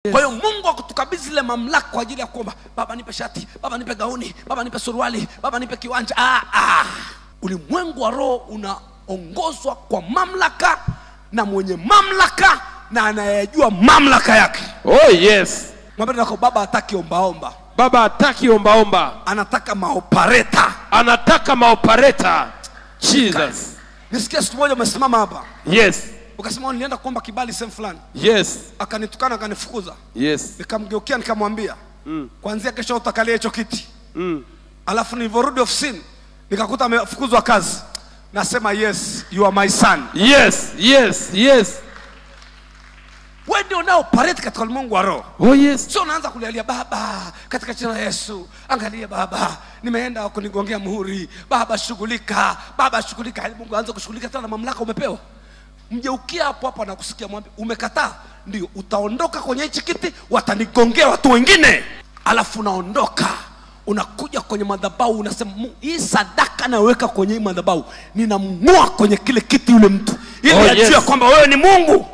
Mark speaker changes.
Speaker 1: Kwa hiyo Mungu akutukabidhi zile mamlaka kwa ajili ya kuomba, Baba nipe shati, Baba nipe gauni, Baba nipe suruali, Baba nipe kiwanja. Ulimwengu wa roho unaongozwa kwa mamlaka na mwenye mamlaka na anayejua mamlaka yake.
Speaker 2: Oh yes.
Speaker 1: Mwambie nako Baba hataki ombaomba.
Speaker 2: Baba hataki ombaomba.
Speaker 1: Anataka maopareta.
Speaker 2: Anataka maopareta. Jesus.
Speaker 1: Nisikia siku moja umesimama hapa.
Speaker 2: Yes.
Speaker 1: Ukasema nilienda kuomba kibali sehemu fulani.
Speaker 2: Yes.
Speaker 1: Akanitukana akanifukuza.
Speaker 2: Yes.
Speaker 1: Nikamgeukia nikamwambia, kuanzia kesho utakalia hicho kiti. Alafu nilivorudi ofisini nikakuta amefukuzwa kazi. Nasema yes, you are my son.
Speaker 2: Yes, yes, yes.
Speaker 1: Wewe ndio unaopareti katika ulimwengu wa roho.
Speaker 2: Oh yes.
Speaker 1: Sio unaanza kulialia Baba katika jina la Yesu. Angalia Baba, nimeenda kunigongea muhuri. Baba shughulika, Baba shughulika. Hadi Mungu aanze kushughulika tena na mamlaka umepewa. Mgeukia hapo hapo na kusikia mwambie umekataa, ndio utaondoka kwenye hichi kiti, watanigongea watu wengine. Alafu unaondoka, unakuja kwenye madhabahu unasema hii sadaka naweka kwenye hii madhabahu, ninamng'oa kwenye kile kiti yule mtu ili ajue kwamba wewe ni Mungu.